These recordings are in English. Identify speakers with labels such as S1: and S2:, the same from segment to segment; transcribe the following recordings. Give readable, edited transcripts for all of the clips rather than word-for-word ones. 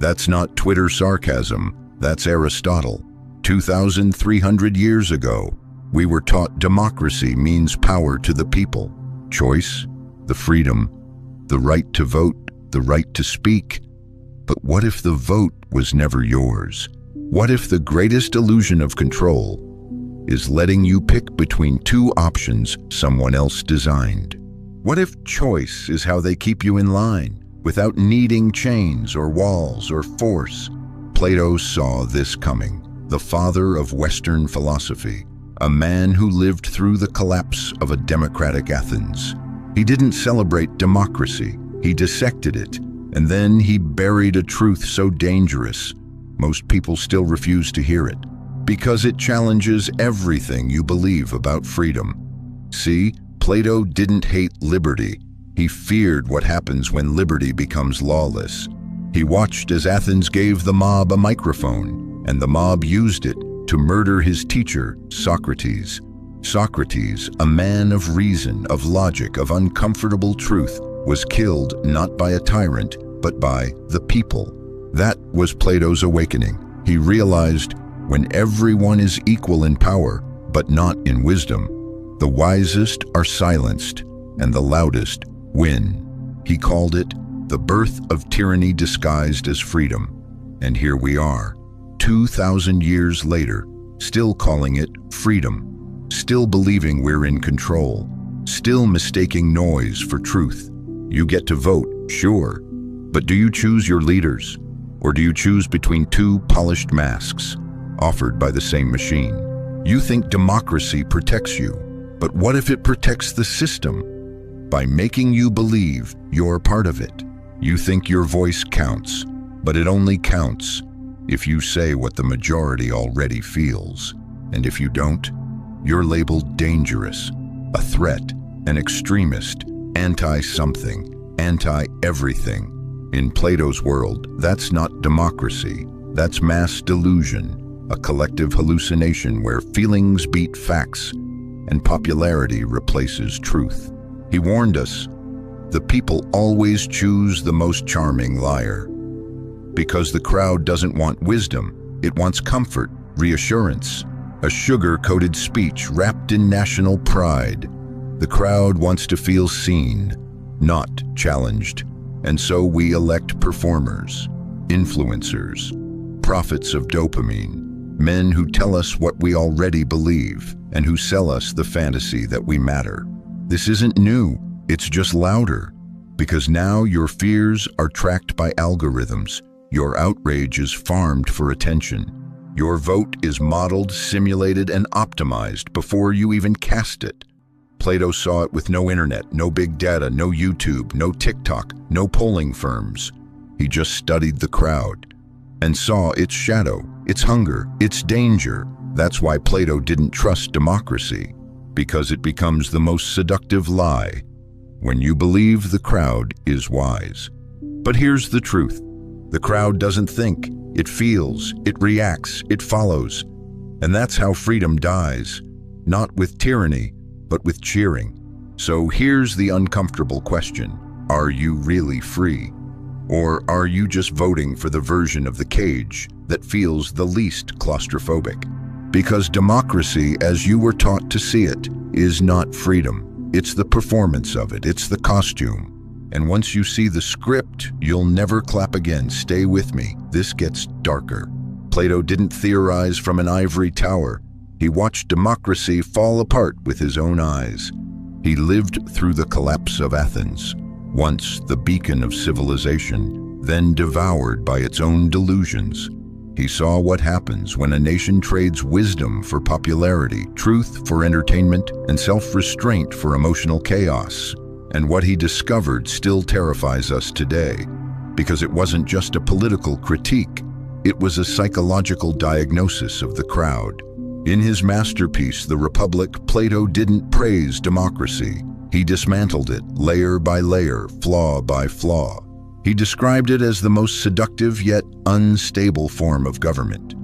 S1: That's not Twitter sarcasm, that's Aristotle. 2,300 years ago, we were taught democracy means power to the people, choice, the freedom, the right to vote, the right to speak. But what if the vote was never yours? What if the greatest illusion of control is letting you pick between two options someone else designed? What if choice is how they keep you in line, without needing chains or walls or force? Plato saw this coming, the father of Western philosophy, a man who lived through the collapse of a democratic Athens. He didn't celebrate democracy, he dissected it, and then he buried a truth so dangerous, most people still refuse to hear it, because it challenges everything you believe about freedom. See, Plato didn't hate liberty. He feared what happens when liberty becomes lawless. He watched as Athens gave the mob a microphone, and the mob used it to murder his teacher, Socrates. Socrates, a man of reason, of logic, of uncomfortable truth, was killed not by a tyrant, but by the people. That was Plato's awakening. He realized when everyone is equal in power, but not in wisdom, the wisest are silenced, and the loudest win. He called it the birth of tyranny disguised as freedom. And here we are, 2,000 years later, still calling it freedom, still believing we're in control, still mistaking noise for truth. You get to vote, sure, but do you choose your leaders? Or do you choose between two polished masks offered by the same machine? You think democracy protects you, but what if it protects the system? By making you believe you're part of it. You think your voice counts, but it only counts if you say what the majority already feels. And if you don't, you're labeled dangerous, a threat, an extremist, anti-something, anti-everything. In Plato's world, that's not democracy, that's mass delusion, a collective hallucination where feelings beat facts and popularity replaces truth. He warned us, the people always choose the most charming liar. Because the crowd doesn't want wisdom, it wants comfort, reassurance, a sugar-coated speech wrapped in national pride. The crowd wants to feel seen, not challenged. And so we elect performers, influencers, prophets of dopamine, men who tell us what we already believe and who sell us the fantasy that we matter. This isn't new, it's just louder, because now your fears are tracked by algorithms, your outrage is farmed for attention, your vote is modeled, simulated, and optimized before you even cast it. Plato saw it with no internet, no big data, no YouTube, no TikTok, no polling firms. He just studied the crowd and saw its shadow, its hunger, its danger. That's why Plato didn't trust democracy, because it becomes the most seductive lie when you believe the crowd is wise. But here's the truth. The crowd doesn't think, it feels, it reacts, it follows. And that's how freedom dies, not with tyranny, but with cheering. So here's the uncomfortable question. Are you really free? Or are you just voting for the version of the cage that feels the least claustrophobic? Because democracy, as you were taught to see it, is not freedom. It's the performance of it, it's the costume. And once you see the script, you'll never clap again. Stay with me, this gets darker. Plato didn't theorize from an ivory tower. He watched democracy fall apart with his own eyes. He lived through the collapse of Athens, once the beacon of civilization, then devoured by its own delusions. He saw what happens when a nation trades wisdom for popularity, truth for entertainment, and self-restraint for emotional chaos. And what he discovered still terrifies us today, because it wasn't just a political critique, it was a psychological diagnosis of the crowd. In his masterpiece, The Republic, Plato didn't praise democracy. He dismantled it, layer by layer, flaw by flaw. He described it as the most seductive yet unstable form of government,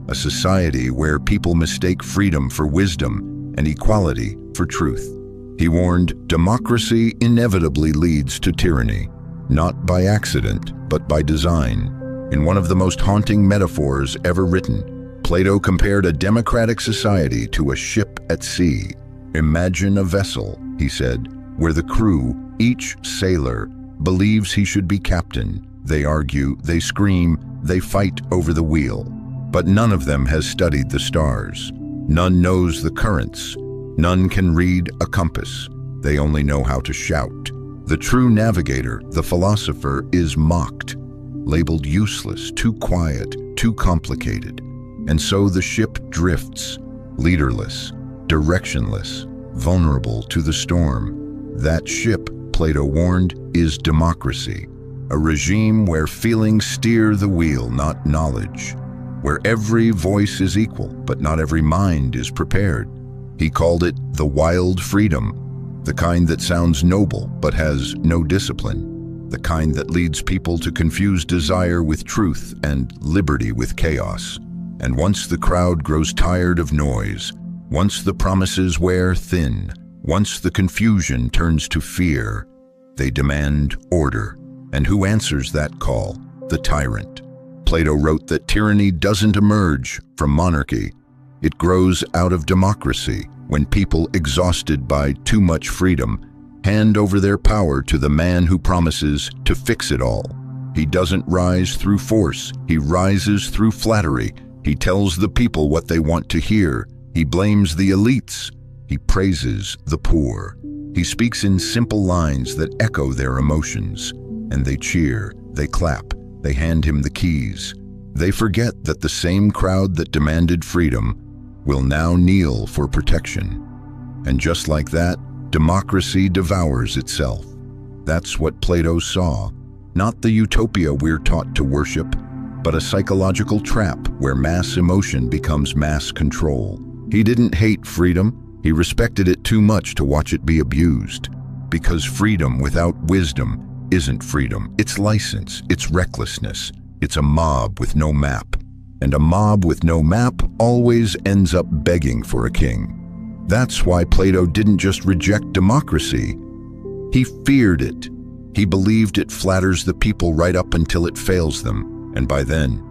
S1: a society where people mistake freedom for wisdom and equality for truth. He warned, democracy inevitably leads to tyranny, not by accident, but by design. In one of the most haunting metaphors ever written, Plato compared a democratic society to a ship at sea. Imagine a vessel, he said, where the crew, each sailor, believes he should be captain. They argue, they scream, they fight over the wheel. But none of them has studied the stars. None knows the currents. None can read a compass. They only know how to shout. The true navigator, the philosopher, is mocked, labeled useless, too quiet, too complicated. And so the ship drifts, leaderless, directionless, vulnerable to the storm. That ship, Plato warned, is democracy, a regime where feelings steer the wheel, not knowledge, where every voice is equal, but not every mind is prepared. He called it the wild freedom, the kind that sounds noble but has no discipline, the kind that leads people to confuse desire with truth and liberty with chaos. And once the crowd grows tired of noise, once the promises wear thin, once the confusion turns to fear, they demand order. And who answers that call? The tyrant. Plato wrote that tyranny doesn't emerge from monarchy. It grows out of democracy, when people, exhausted by too much freedom, hand over their power to the man who promises to fix it all. He doesn't rise through force. He rises through flattery. He tells the people what they want to hear. He blames the elites. He praises the poor. He speaks in simple lines that echo their emotions. And they cheer, they clap, they hand him the keys. They forget that the same crowd that demanded freedom will now kneel for protection. And just like that, democracy devours itself. That's what Plato saw. Not the utopia we're taught to worship, but a psychological trap where mass emotion becomes mass control. He didn't hate freedom. He respected it too much to watch it be abused. Because freedom without wisdom isn't freedom. It's license. It's recklessness. It's a mob with no map. And a mob with no map always ends up begging for a king. That's why Plato didn't just reject democracy. He feared it. He believed it flatters the people right up until it fails them. And by then,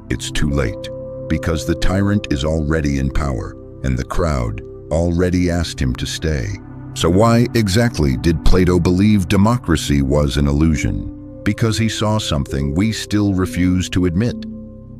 S1: it's too late. Because the tyrant is already in power, and the crowd already asked him to stay. So why exactly did Plato believe democracy was an illusion? Because he saw something we still refuse to admit.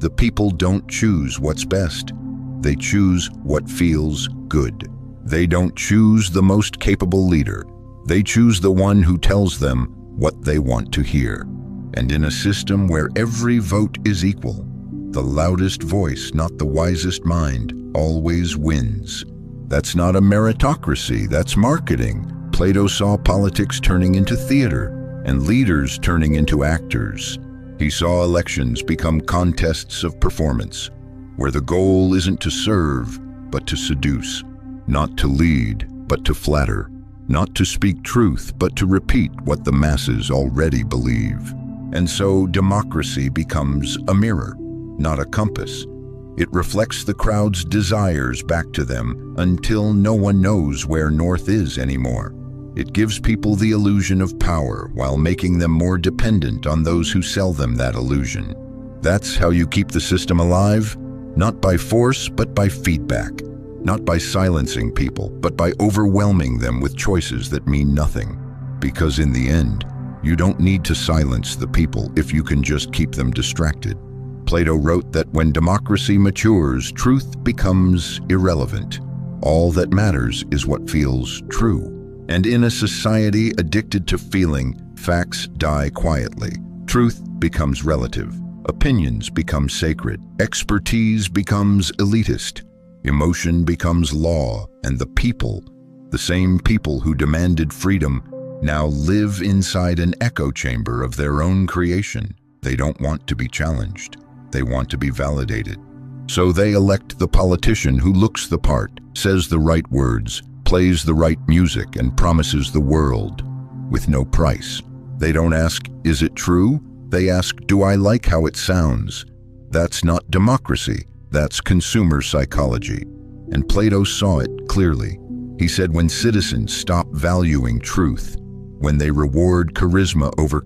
S1: The people don't choose what's best. They choose what feels good. They don't choose the most capable leader. They choose the one who tells them what they want to hear. And in a system where every vote is equal, the loudest voice, not the wisest mind, always wins. That's not a meritocracy, that's marketing. Plato saw politics turning into theater and leaders turning into actors. He saw elections become contests of performance, where the goal isn't to serve, but to seduce, not to lead, but to flatter, not to speak truth, but to repeat what the masses already believe. And so democracy becomes a mirror, not a compass. It reflects the crowd's desires back to them until no one knows where north is anymore. It gives people the illusion of power while making them more dependent on those who sell them that illusion. That's how you keep the system alive, not by force, but by feedback. Not by silencing people, but by overwhelming them with choices that mean nothing. Because in the end, you don't need to silence the people if you can just keep them distracted. Plato wrote that when democracy matures, truth becomes irrelevant. All that matters is what feels true. And in a society addicted to feeling, facts die quietly. Truth becomes relative. Opinions become sacred. Expertise becomes elitist. Emotion becomes law. And the people, the same people who demanded freedom, now live inside an echo chamber of their own creation. They don't want to be challenged. They want to be validated. So they elect the politician who looks the part, says the right words, plays the right music, and promises the world with no price. They don't ask, is it true? They ask, do I like how it sounds? That's not democracy. That's consumer psychology. And Plato saw it clearly. He said when citizens stop valuing truth, when they reward charisma over